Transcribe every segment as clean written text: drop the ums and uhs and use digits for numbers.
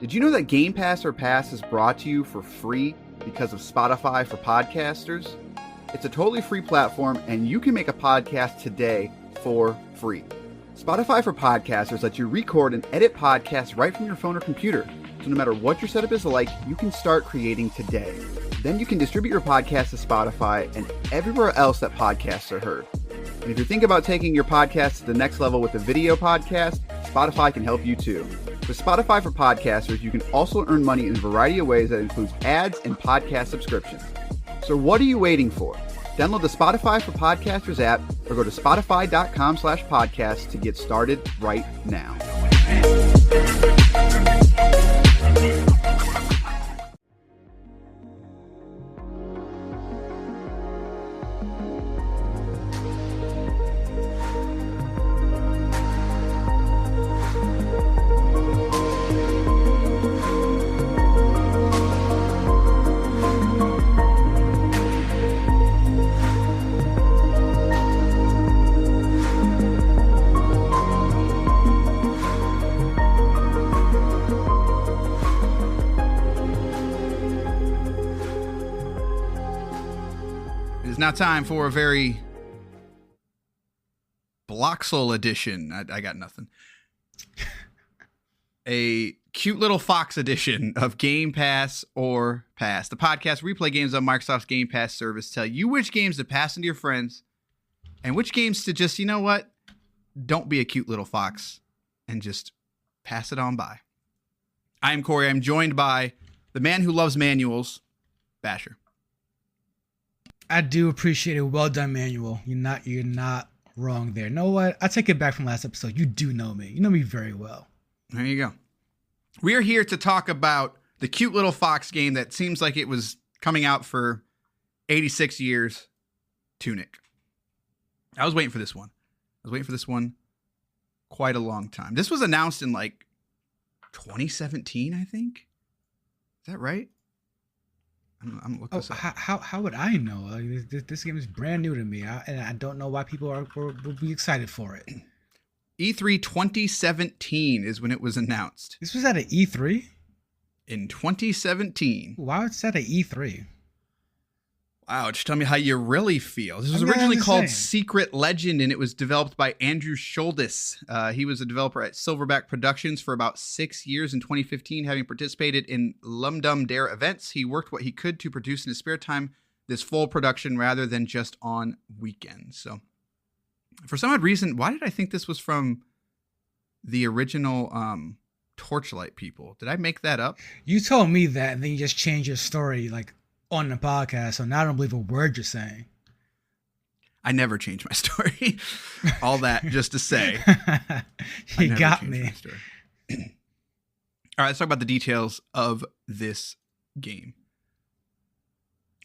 Did you know that Game Pass or Pass is brought to you for free because of Spotify for podcasters? It's a totally free platform, and you can make a podcast today for free. Spotify for podcasters lets you record and edit podcasts right from your phone or computer. So no matter what your setup is like, you can start creating today. Then you can distribute your podcast to Spotify and everywhere else that podcasts are heard. And if you're thinking about taking your podcast to the next level with a video podcast, Spotify can help you too. With Spotify for podcasters, you can also earn money in a variety of ways that includes ads and podcast subscriptions. So what are you waiting for? Download the Spotify for Podcasters app or go to spotify.com/podcast to get started right now. Now time for a very Bloxel edition. I got nothing. A cute little fox edition of Game Pass or Pass. The podcast where we play games on Microsoft's Game Pass service. Tell you which games to pass into your friends and which games to just, you know what? Don't be a cute little fox and just pass it on by. I am Corey. I'm joined by the man who loves manuals, Basher. I do appreciate a well done manual. You're not wrong there. You know what? I take it back from last episode. You do know me. You know me very well. There you go. We are here to talk about the cute little fox game that seems like it was coming out for 86 years, Tunic. I was waiting for this one. Quite a long time. This was announced in like 2017, I think. Is that right? I'm looking this up. How would I know? This game is brand new to me, and I don't know why people will be excited for it. E3 2017 is when it was announced. This was at an E3? In 2017. Why was that at E3? Wow, just tell me how you really feel. This was originally called Secret Legend, and it was developed by Andrew Schuldes. He was a developer at Silverback Productions for about 6 years in 2015, having participated in Lum Dum Dare events. He worked what he could to produce in his spare time this full production rather than just on weekends. So, for some odd reason, why did I think this was from the original Torchlight people? Did I make that up? You told me that, and then you just changed your story, like, on the podcast, so now I don't believe a word you're saying. I never change my story. All that just to say. You got me. All right, let's talk about the details of this game.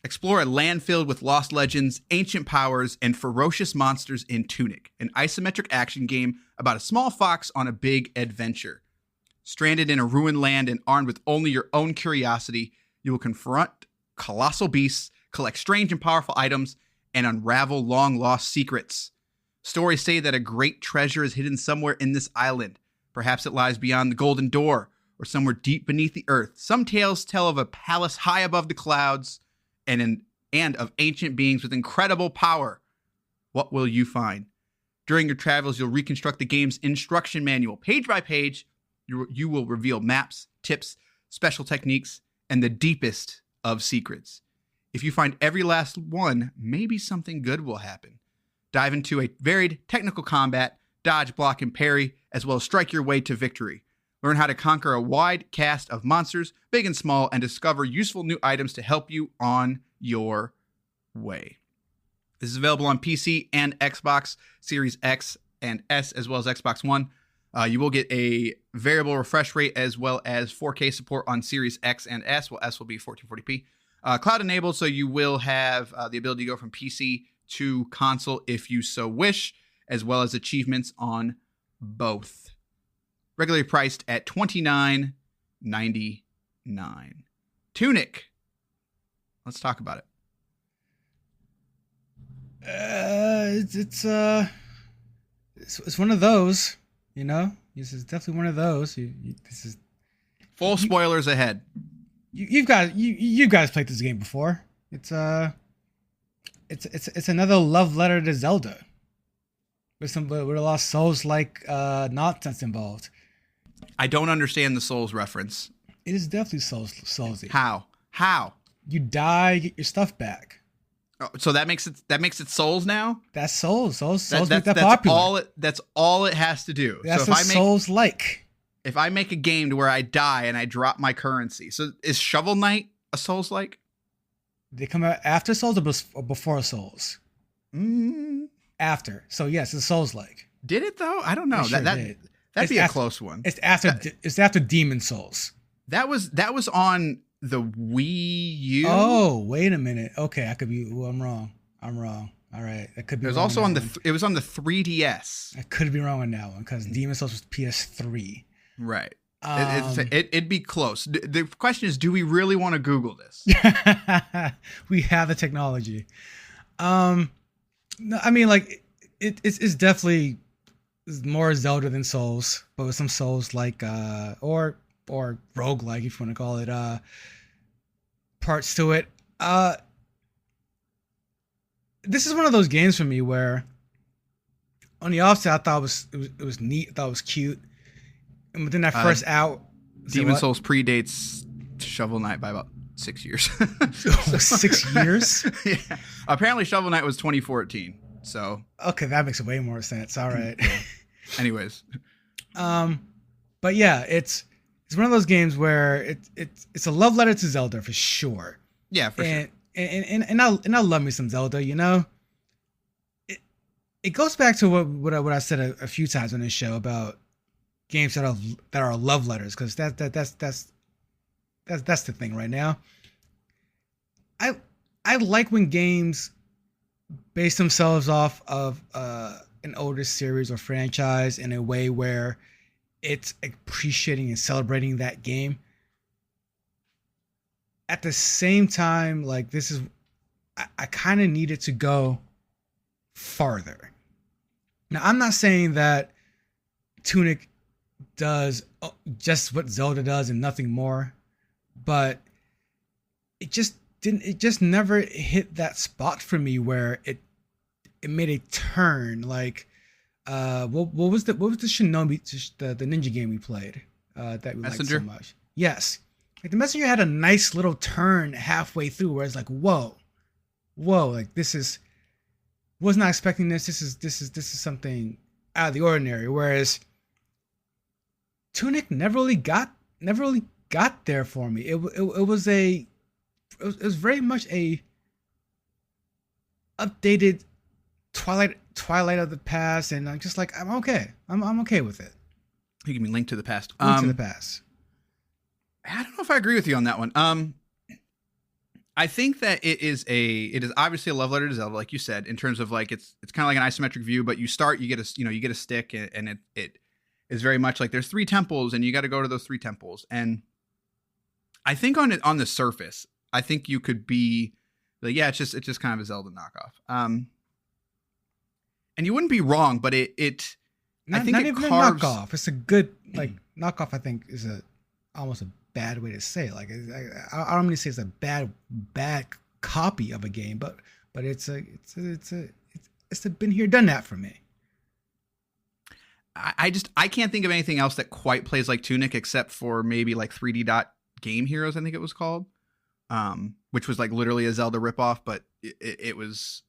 Explore a land filled with lost legends, ancient powers, and ferocious monsters in Tunic, an isometric action game about a small fox on a big adventure. Stranded in a ruined land and armed with only your own curiosity, you will confront colossal beasts, collect strange and powerful items, and unravel long-lost secrets. Stories say that a great treasure is hidden somewhere in this island. Perhaps it lies beyond the Golden Door, or somewhere deep beneath the earth. Some tales tell of a palace high above the clouds, and of ancient beings with incredible power. What will you find? During your travels, you'll reconstruct the game's instruction manual. Page by page, you will reveal maps, tips, special techniques, and the deepest of secrets. If you find every last one, maybe something good will happen. Dive into a varied technical combat, dodge, block, and parry, as well as strike your way to victory. Learn how to conquer a wide cast of monsters, big and small, and discover useful new items to help you on your way. This is available on PC and Xbox Series X and S, as well as Xbox One. You will get a variable refresh rate as well as 4K support on Series X and S. Well, S will be 1440p. Cloud enabled, so you will have the ability to go from PC to console if you so wish, as well as achievements on both. Regularly priced at $29.99. Tunic. Let's talk about it. It's one of those. You know, this is definitely one of those. This is Full spoilers ahead. You guys played this game before. It's another love letter to Zelda, with a lot of Souls-like nonsense involved. I don't understand the Souls reference. It is definitely Soulsy. How? You die, get your stuff back. Oh, so that makes it Souls now? That's Souls. Souls make that that's popular. That's all it has to do. That's so what Souls like. If I make a game to where I die and I drop my currency, so is Shovel Knight a Souls like? They come out after Souls or before Souls? After. So yes, it's Souls like. Did it though? I don't know. Sure That'd be a close one. It's after Demon Souls. That was on the Wii U. Oh, wait a minute. Okay, I could be. Well, I'm wrong. All right, that could be. It was also on it was on the 3DS. I could be wrong on that one because Demon Souls was PS3. Right. It'd be close. The question is, do we really want to Google this? We have the technology. No, I mean, like it's definitely more Zelda than Souls, but with some Souls like or roguelike, if you want to call it, parts to it. This is one of those games for me where on the offset I thought it was neat, I thought it was cute. And within that first out, Demon Souls predates Shovel Knight by about 6 years. 6 years? Yeah. Apparently Shovel Knight was 2014. So okay, that makes way more sense. All right. Anyways. But yeah, it's one of those games where it's a love letter to Zelda for sure. Yeah, for sure. And I love me some Zelda, you know? It goes back to what I said a few times on this show about games that are love letters, because that's the thing right now. I like when games base themselves off of an older series or franchise in a way where it's appreciating and celebrating that game. At the same time, like I kind of needed to go farther. Now, I'm not saying that Tunic does just what Zelda does and nothing more, but it just never hit that spot for me where it made a turn. Like what was the Shinobi, the ninja game we played that we liked so much? Yes, like the Messenger had a nice little turn halfway through where it's like, whoa, like was not expecting this. This is something out of the ordinary. Whereas Tunic never really got there for me. It was very much a updated Twilight of the past, and I'm just like, I'm okay. I'm okay with it. You give me Link to the Past. Link to the Past. I don't know if I agree with you on that one. I think that it is obviously a love letter to Zelda, like you said, in terms of like it's kind of like an isometric view, but you get a stick, and it is very much like there's 3 temples and you got to go to those 3 temples. And I think on the surface, I think you could be like, yeah, it's just kind of a Zelda knockoff. And you wouldn't be wrong, but I think not it even carves... a knockoff. It's a good knockoff. I think is almost a bad way to say it. Like I don't mean to say it's a bad copy of a game, but it's been here, done that for me. I can't think of anything else that quite plays like Tunic except for maybe like 3D Dot Game Heroes, I think it was called, which was like literally a Zelda ripoff, but it was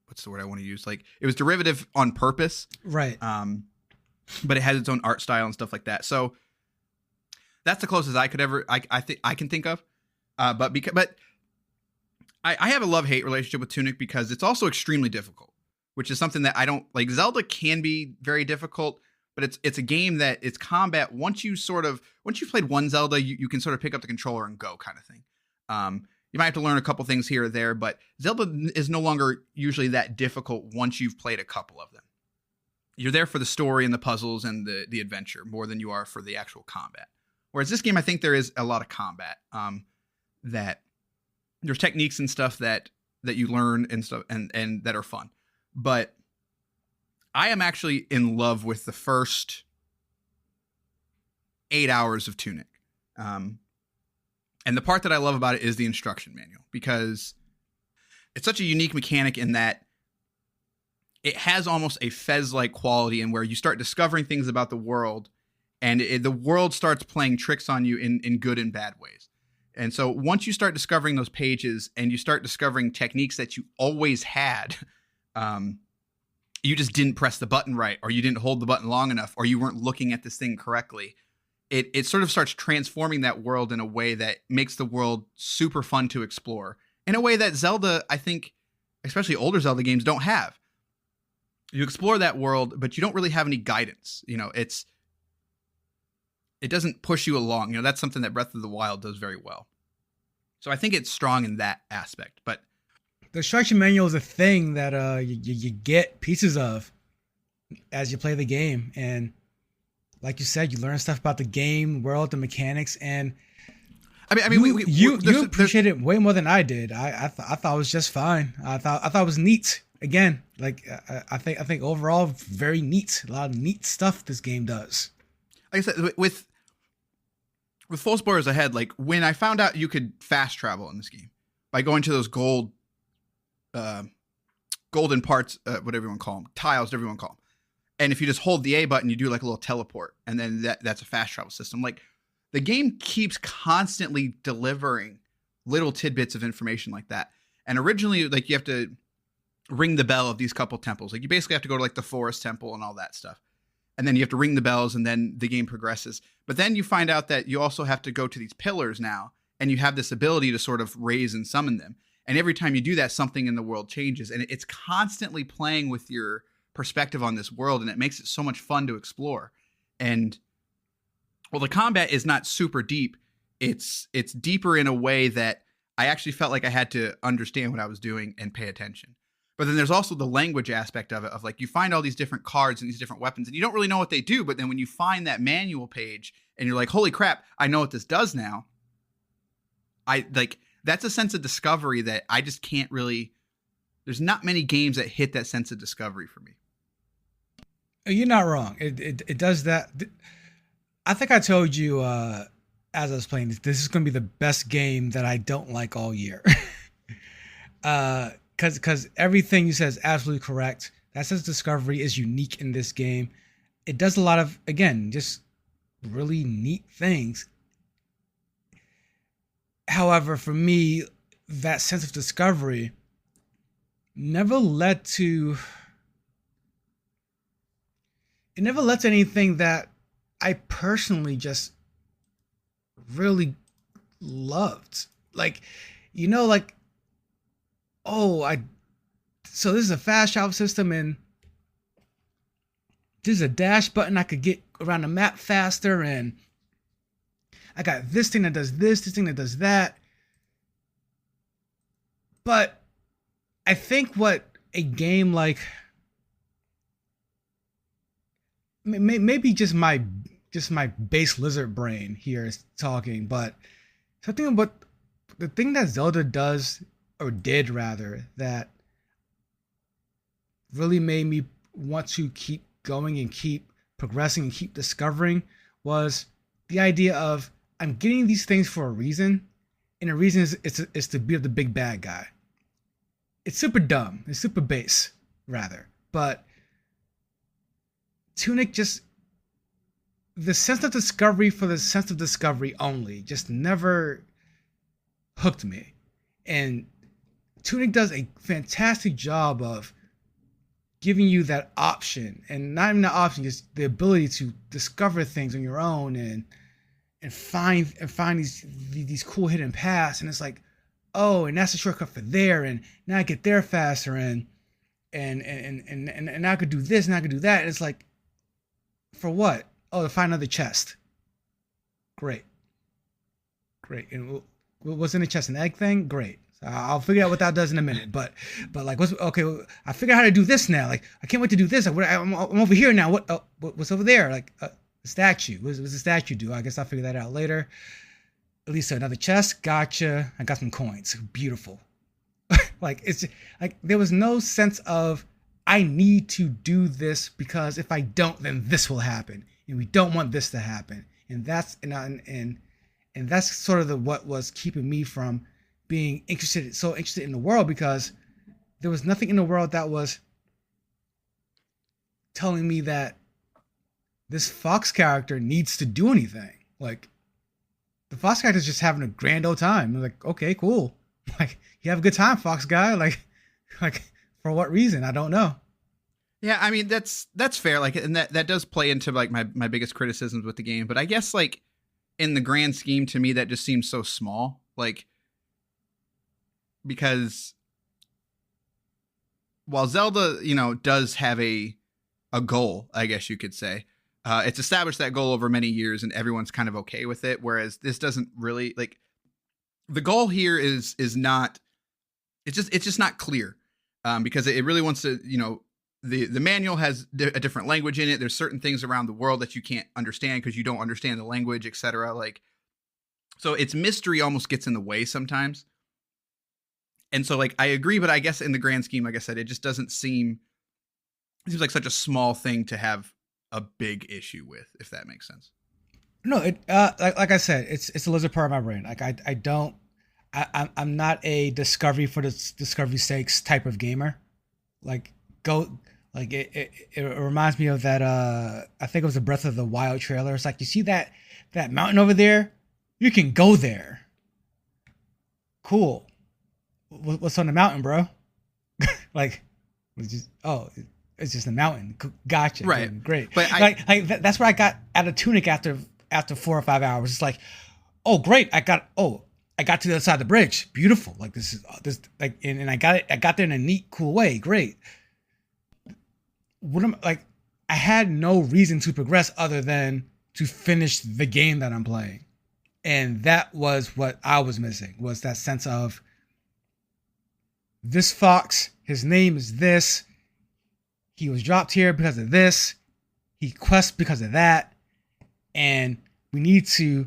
what's the word I want to use? Like it was derivative on purpose, right? But it has its own art style and stuff like that. So that's the closest I could ever I can think of. But I have a love-hate relationship with Tunic because it's also extremely difficult, which is something that I don't like. Zelda can be very difficult, but it's a game that it's combat. Once you've played one Zelda, you can sort of pick up the controller and go kind of thing. You might have to learn a couple things here or there, but Zelda is no longer usually that difficult once you've played a couple of them. You're there for the story and the puzzles and the adventure more than you are for the actual combat. Whereas this game, I think there is a lot of combat, that there's techniques and stuff that you learn and stuff and that are fun. But I am actually in love with the first 8 hours of Tunic. And the part that I love about it is the instruction manual, because it's such a unique mechanic in that it has almost a Fez-like quality in where you start discovering things about the world, and the world starts playing tricks on you in good and bad ways. And so once you start discovering those pages and you start discovering techniques that you always had, you just didn't press the button right, or you didn't hold the button long enough, or you weren't looking at this thing correctly. It sort of starts transforming that world in a way that makes the world super fun to explore, in a way that Zelda, I think, especially older Zelda games, don't have. You explore that world, but you don't really have any guidance. You know, it doesn't push you along. You know, that's something that Breath of the Wild does very well. So I think it's strong in that aspect. But the instruction manual is a thing that you get pieces of as you play the game, and like you said, you learn stuff about the game, world, the mechanics, and I mean, you appreciate it way more than I did. I thought it was just fine. I thought it was neat. Again, like I think overall very neat. A lot of neat stuff this game does. Like I said, with full spoilers ahead, like when I found out you could fast travel in this game by going to those golden parts, whatever you want to call them, tiles, whatever you want to call them. And if you just hold the A button, you do like a little teleport, and then that's a fast travel system. Like, the game keeps constantly delivering little tidbits of information like that. And originally, like, you have to ring the bell of these couple temples. Like, you basically have to go to like the forest temple and all that stuff. And then you have to ring the bells, and then the game progresses. But then you find out that you also have to go to these pillars now, and you have this ability to sort of raise and summon them. And every time you do that, something in the world changes. And it's constantly playing with your perspective on this world, and it makes it so much fun to explore. And well, the combat is not super deep. It's deeper in a way that I actually felt like I had to understand what I was doing and pay attention. But then there's also the language aspect of it, of like, you find all these different cards and these different weapons, and you don't really know what they do. But then when you find that manual page and you're like, holy crap, I know what this does now. That's a sense of discovery that I just can't really, there's not many games that hit that sense of discovery for me. You're not wrong. It does that. I think I told you as I was playing this is going to be the best game that I don't like all year. Because everything you said is absolutely correct. That sense of discovery is unique in this game. It does a lot of, again, just really neat things. However, for me, that sense of discovery never led to anything that I personally just really loved. Like, you know, like, so this is a fast travel system, and there's a dash button I could get around the map faster, and I got this thing that does this thing that does that. But I think what a game like, maybe just my base lizard brain here is talking, but something about the thing that Zelda does, or did rather, that really made me want to keep going and keep progressing and keep discovering, was the idea of, I'm getting these things for a reason, and the reason is to beat up the big bad guy. It's super dumb. It's super base, rather. But Tunic just, the sense of discovery for the sense of discovery only, just never hooked me. And Tunic does a fantastic job of giving you that option, and not even the option, just the ability to discover things on your own and find these cool hidden paths. And it's like, oh, and that's a shortcut for there, and now I get there faster, and now I could do this, and I could do that. And it's like, for what? Oh, to find another chest. Great. And what's in the chest? An egg thing? Great. I'll figure out what that does in a minute. But like, I figured out how to do this now. Like, I can't wait to do this. I'm over here now. What's over there? Like, the statue. What does the statue do? I guess I'll figure that out later. At least another chest. Gotcha. I got some coins. Beautiful. Like, it's like, there was no sense of, I need to do this because if I don't, then this will happen. And we don't want this to happen. and that's sort of what was keeping me from being so interested in the world, because there was nothing in the world that was telling me that this Fox character needs to do anything. Like, the Fox character is just having a grand old time. I'm like, okay, cool. Like, you have a good time, Fox guy. Like for what reason? I don't know. Yeah, I mean, that's fair. Like, and that does play into like my biggest criticisms with the game. But I guess like in the grand scheme, to me, that just seems so small. Like, because while Zelda, does have a goal, I guess you could say, it's established that goal over many years and everyone's kind of okay with it. Whereas this doesn't really, like, the goal here is not, it's just not clear, because it really wants to, the manual has a different language in it. There's certain things around the world that you can't understand because you don't understand the language, etc. Like, so its mystery almost gets in the way sometimes. And so, like, I agree, but I guess in the grand scheme, like I said, it just doesn't seem, it seems like such a small thing to have a big issue with, if that makes sense. No, it like I said, it's a lizard part of my brain. Like, I'm not a discovery for the discovery stakes type of gamer. Like, it reminds me of that, I think it was the Breath of the Wild trailer. It's like, you see that mountain over there? You can go there. Cool. What's on the mountain, bro? Like, it's just a mountain. Gotcha. Right. Dude, great. But that's what I got out of Tunic after 4 or 5 hours. It's like, oh, great. I got to the other side of the bridge. Beautiful. Like, this like, and I got it. I got there in a neat, cool way. Great. I had no reason to progress other than to finish the game that I'm playing. And that was what I was missing, was that sense of, this fox, his name is this. He was dropped here because of this. He quests because of that. And we need to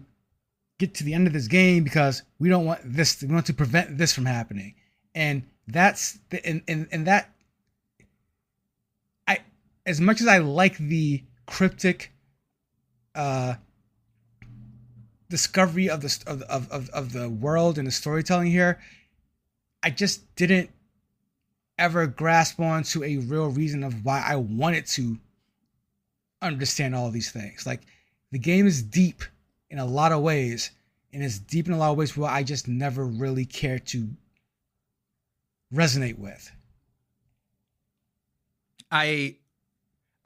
get to the end of this game because we don't want this. We want to prevent this from happening. And that's that. As much as I like the cryptic discovery of the world and the storytelling here, I just didn't ever grasp on to a real reason of why I wanted to understand all of these things. Like, the game is deep in a lot of ways, and it's deep in a lot of ways where I just never really cared to resonate with. I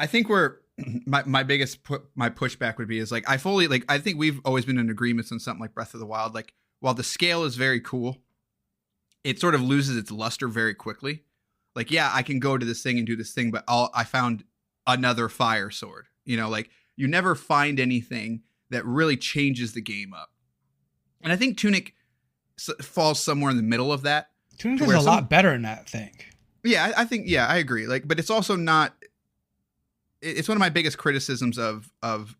think where my biggest my pushback would be is, like, I think we've always been in agreement on something like Breath of the Wild. Like, while the scale is very cool, it sort of loses its luster very quickly. Like, yeah, I can go to this thing and do this thing, but I found another fire sword. Like, you never find anything that really changes the game up. And I think Tunic falls somewhere in the middle of that. Tunic is a lot better in that thing. Yeah, I think, yeah, I agree. Like, but it's also not, it's one of my biggest criticisms of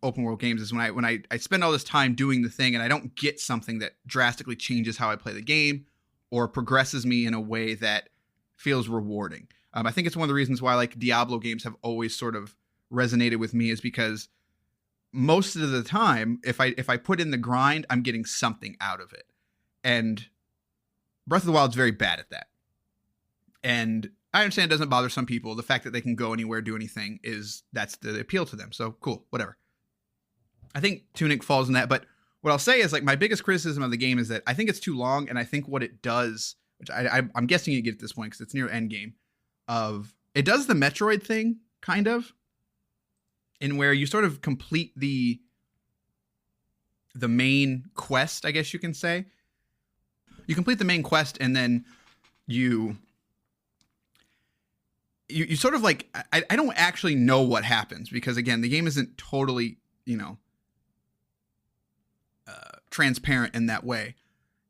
open world games is when I spend all this time doing the thing and I don't get something that drastically changes how I play the game or progresses me in a way that feels rewarding. I think it's one of the reasons why, like, Diablo games have always sort of resonated with me, is because most of the time, if I put in the grind, I'm getting something out of it. And Breath of the Wild is very bad at that. And I understand it doesn't bother some people. The fact that they can go anywhere, do anything, that's the appeal to them. So cool, whatever. I think Tunic falls in that. But what I'll say is, like, my biggest criticism of the game is that I think it's too long, and I think what it does, which I'm guessing you get at this point because it's near end game, it does the Metroid thing, kind of, in where you sort of complete the main quest, I guess you can say. You complete the main quest, and then you sort of, like, I don't actually know what happens, because, again, the game isn't totally, transparent in that way.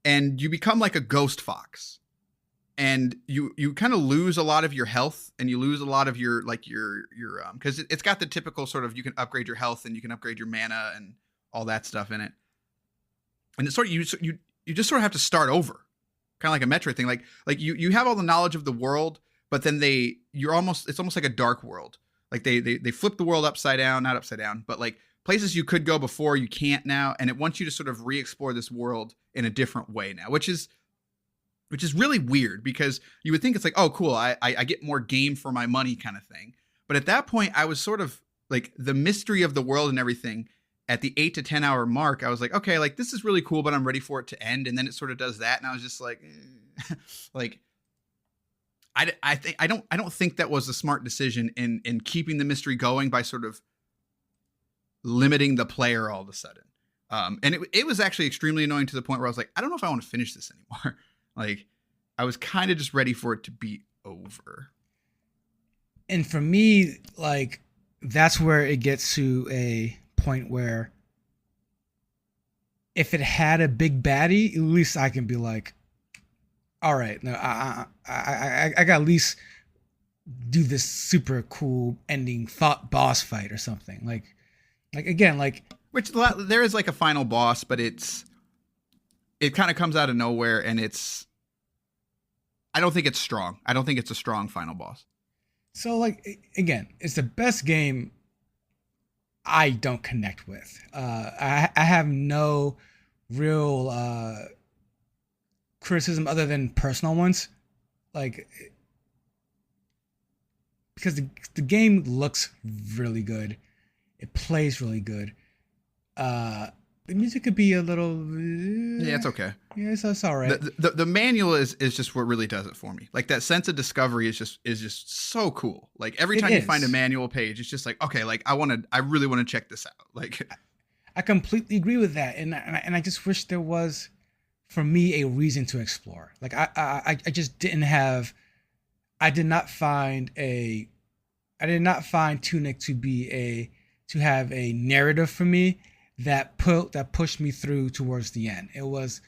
And you become like a ghost fox, and you kind of lose a lot of your health, and you lose a lot of your, like, your because it's got the typical sort of, you can upgrade your health and you can upgrade your mana and all that stuff in it. And it's sort of, you just sort of have to start over, kind of like a Metroid thing. Like you have all the knowledge of the world, but then it's almost like a dark world. Like they flip the world upside down, not upside down, but like places you could go before you can't now, and it wants you to sort of re-explore this world in a different way now, which is really weird because you would think it's like, oh, cool, I get more game for my money kind of thing. But at that point, I was sort of like the mystery of the world and everything. At the 8 to 10 hour mark, I was like, okay, like this is really cool, but I'm ready for it to end. And then it sort of does that, and I was just like, like, I don't think that was a smart decision in keeping the mystery going by sort of limiting the player all of a sudden. And it was actually extremely annoying to the point where I was like, I don't know if I want to finish this anymore. Like, I was kind of just ready for it to be over. And for me, like, that's where it gets to a point where if it had a big baddie, at least I can be like, all right, no, I got at least do this super cool ending boss fight or something. Like again, like, which there is like a final boss, but it kind of comes out of nowhere, and I don't think it's strong. I don't think it's a strong final boss. So like, again, it's the best game I don't connect with. I have no real criticism other than personal ones, like, because the game looks really good, it plays really good. The music could be a little yeah, it's okay. Yeah, it's all right. The manual is just what really does it for me. Like, that sense of discovery is just so cool. Like, every time you find a manual page, it's just like, okay, like I really want to check this out. Like, I completely agree with that, and I just wish there was, for me, a reason to explore. Like, I just didn't have. I did not find Tunic to have a narrative for me that pushed me through towards the end. It was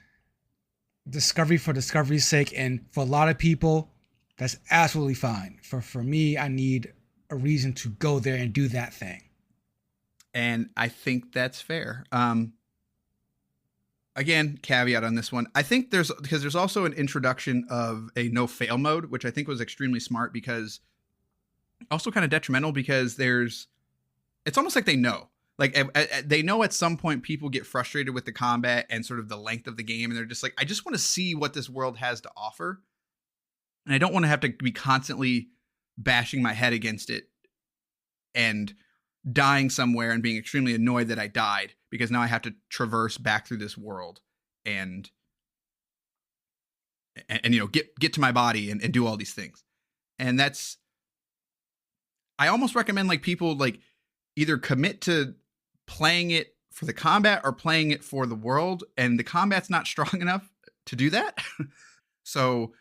discovery for discovery's sake, and for a lot of people, that's absolutely fine. For me, I need a reason to go there and do that thing. And I think that's fair. Again, caveat on this one. I think there's also an introduction of a no fail mode, which I think was extremely smart, because also kind of detrimental, because it's almost like they know. Like, they know at some point people get frustrated with the combat and sort of the length of the game, and they're just like, I just want to see what this world has to offer. And I don't want to have to be constantly bashing my head against it and dying somewhere and being extremely annoyed that I died, because now I have to traverse back through this world and you know, get to my body and do all these things. And I almost recommend, like, people, like, either commit to playing it for the combat or playing it for the world, and the combat's not strong enough to do that. So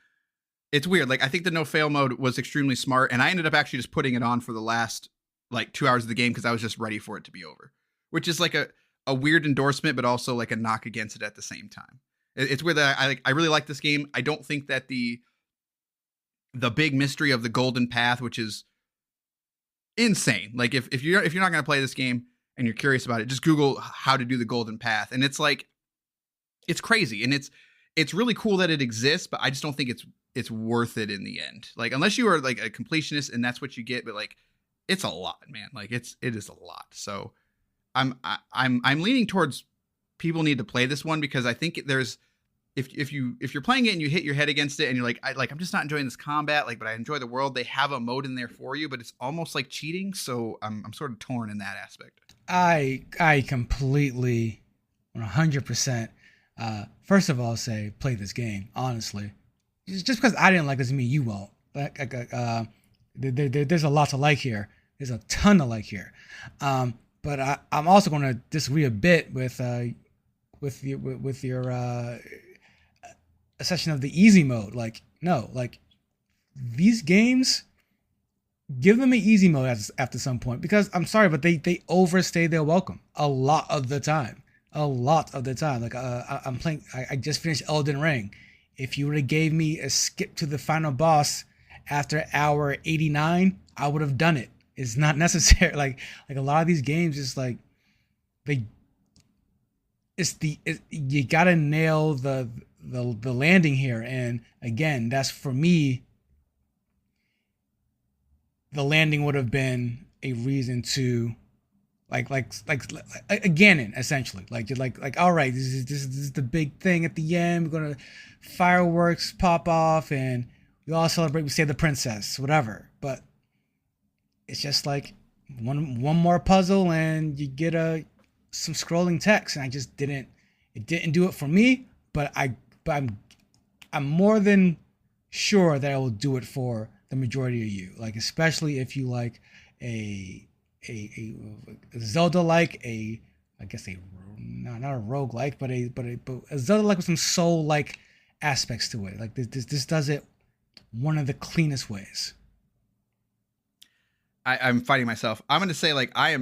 it's weird. Like, I think the no fail mode was extremely smart, and I ended up actually just putting it on for the last like 2 hours of the game because I was just ready for it to be over, which is like a weird endorsement, but also like a knock against it at the same time. It's weird that I really like this game. I don't think that the big mystery of the golden path, which is insane. Like, if you're not going to play this game and you're curious about it, just Google how to do the golden path, and it's like, it's crazy, and it's really cool that it exists, but I just don't think it's worth it in the end. Like, unless you are like a completionist and that's what you get, but like, it's a lot, man. Like, it is a lot. So I'm leaning towards people need to play this one, because I think there's, if you're playing it and you hit your head against it and you're like, I'm just not enjoying this combat, like, but I enjoy the world. They have a mode in there for you, but it's almost like cheating. So I'm sort of torn in that aspect. I completely 100%. First of all, say play this game, honestly. Just because I didn't like doesn't mean you won't. There's a lot to like here. There's a ton to like here. But I'm also going to disagree a bit with your assessment of the easy mode. Like, no, like, these games, give them an easy mode after some point, because I'm sorry, but they overstay their welcome a lot of the time. Like, I'm playing. I just finished Elden Ring. If you would have gave me a skip to the final boss after hour 89, I would have done it. It's not necessary. Like a lot of these games, it's like you gotta nail the landing here. And again, that's, for me, the landing would have been a reason to like a Ganon essentially. Like you're like all right, this is the big thing at the end. We're gonna fireworks pop off and we all celebrate. We save the princess, whatever. But it's just like one more puzzle and you get some scrolling text, and I just didn't. It didn't do it for me. But I'm more than sure that I will do it for the majority of you. Like especially if you like a Zelda like I guess not a rogue like, but a Zelda like with some soul like aspects to it. Like this does it one of the cleanest ways. I'm fighting myself. I'm going to say like I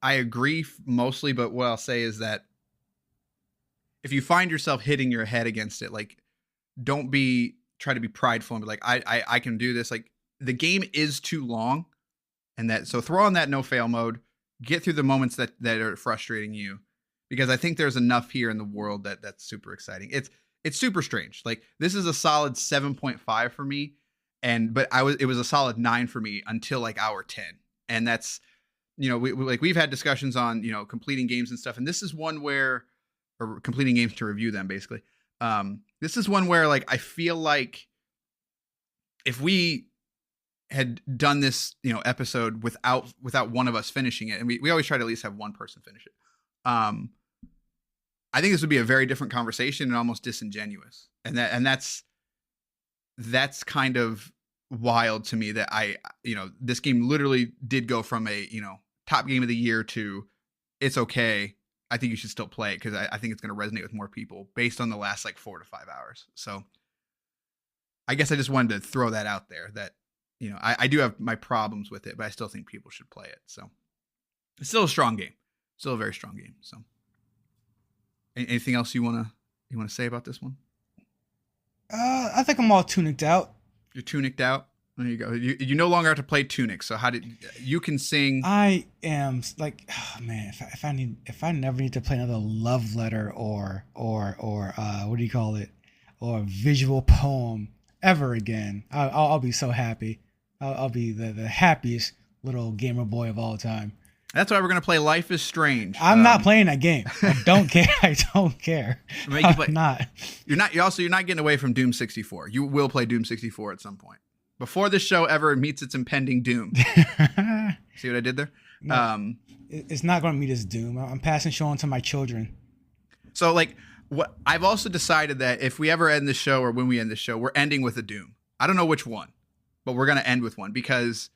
agree mostly, but what I'll say is that if you find yourself hitting your head against it, like don't try to be prideful and be like, I can do this. Like the game is too long, and so throw on that no fail mode, get through the moments that are frustrating you, because I think there's enough here in the world that's super exciting. It's super strange. Like this is a solid 7.5 for me. But it was a solid 9 for me until like hour 10. And that's, we've had discussions on, completing games and stuff. And this is one or completing games to review them basically. This is one where like, I feel like if we had done this, episode without one of us finishing it, and we always try to at least have one person finish it. I think this would be a very different conversation and almost disingenuous. And that's kind of wild to me that this game literally did go from a, top game of the year to it's okay. I think you should still play it because I think it's going to resonate with more people based on the last like 4 to 5 hours. So I guess I just wanted to throw that out there that, I do have my problems with it, but I still think people should play it. So it's still a strong game, still a very strong game. So anything else you want to say about this one? I think I'm all tuniced out. You're tuniced out? There you go. You no longer have to play Tunic. So you can sing? I am like, oh man, if I never need to play another love letter or what do you call it? Or visual poem ever again, I'll be so happy. I'll be the happiest little gamer boy of all time. That's why we're going to play Life is Strange. I'm not playing that game. I don't care. I don't care. I'm not. You're not getting away from Doom 64. You will play Doom 64 at some point. Before this show ever meets its impending doom. See what I did there? No, it's not going to meet its doom. I'm passing show on to my children. So like what I've also decided that if we ever end the show or when we end the show, we're ending with a doom. I don't know which one, but we're going to end with one because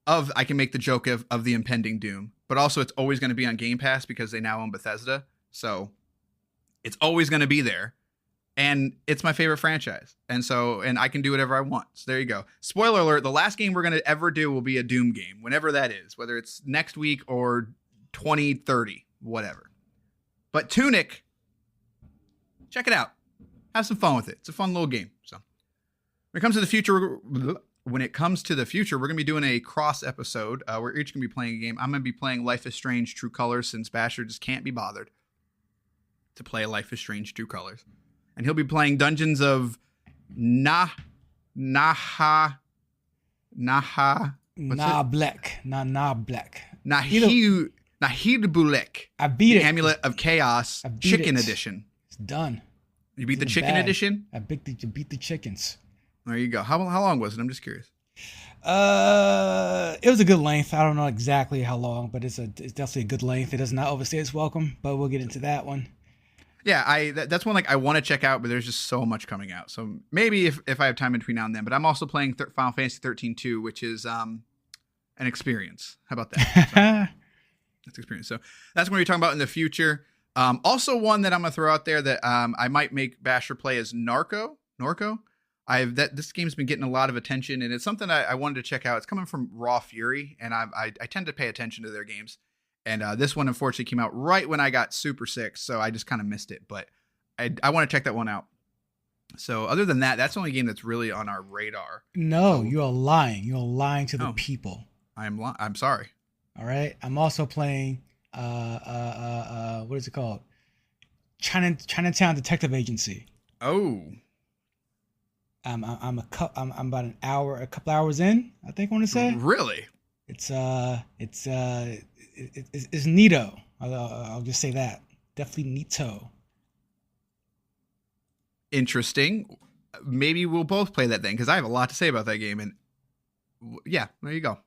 I can make the joke of the impending doom, but also it's always going to be on Game Pass because they now own Bethesda. So it's always going to be there. And it's my favorite franchise. And I can do whatever I want. So there you go. Spoiler alert, the last game we're going to ever do will be a Doom game, whenever that is, whether it's next week or 2030, whatever. But Tunic, check it out. Have some fun with it. It's a fun little game. So when it comes to the future, we're going to be doing a cross episode. We're each going to be playing a game. I'm going to be playing Life is Strange True Colors since Basher just can't be bothered to play Life is Strange True Colors. And he'll be playing Dungeons of Naheedbulek. I beat it. Amulet of Chaos Chicken Edition. It's done. You beat the Chicken Edition? I beat the chickens. There you go. How long was it? I'm just curious. It was a good length. I don't know exactly how long, but it's definitely a good length. It does not overstay its welcome, but we'll get into that one. Yeah, that's one like I want to check out, but there's just so much coming out. So maybe if I have time between now and then. But I'm also playing Final Fantasy 13 2, which is an experience. How about that? So, that's experience. So that's what we're talking about in the future. Also, one that I'm gonna throw out there that I might make Basher play is Norco. This game's been getting a lot of attention, and it's something I wanted to check out. It's coming from Raw Fury, and I tend to pay attention to their games. And this one, unfortunately, came out right when I got super sick, so I just kind of missed it. But I want to check that one out. So other than that, that's the only game that's really on our radar. No, you are lying. You are lying to the people. I'm sorry. All right. I'm also playing, what is it called? Chinatown Detective Agency. Oh. I'm about a couple hours in, I think I want to say. Really? It's neato. I'll just say that. Definitely neato. Interesting. Maybe we'll both play that then, because I have a lot to say about that game. And yeah, there you go.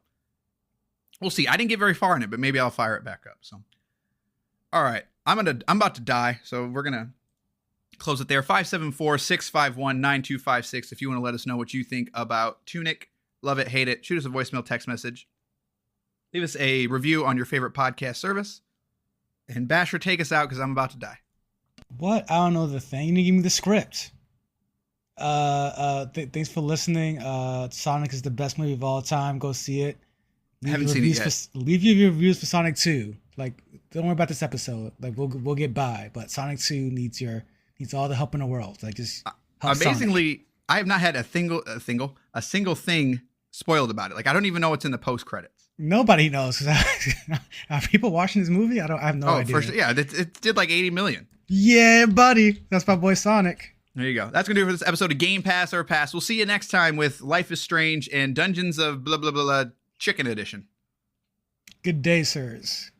We'll see. I didn't get very far in it, but maybe I'll fire it back up. So, all right, I'm about to die, so we're gonna close it there. 574-651-9256. If you want to let us know what you think about Tunic, love it, hate it, shoot us a voicemail, text message, leave us a review on your favorite podcast service, and Basher, take us out because I'm about to die. What? I don't know the thing. You need to give me the script. Thanks for listening. Sonic is the best movie of all time. Go see it. I haven't seen it yet. Leave your reviews for Sonic 2. Like, don't worry about this episode. Like, we'll get by. But Sonic 2 needs all the help in the world. Like, just help amazingly, Sonic. I have not had a single thing spoiled about it. Like, I don't even know what's in the post credits. Nobody knows. Are people watching this movie? I have no idea. For sure. Yeah, it did like 80 million. Yeah, buddy. That's my boy Sonic. There you go. That's going to do it for this episode of Game Pass or Pass. We'll see you next time with Life is Strange and Dungeons of blah, blah, blah, blah, Chicken Edition. Good day, sirs.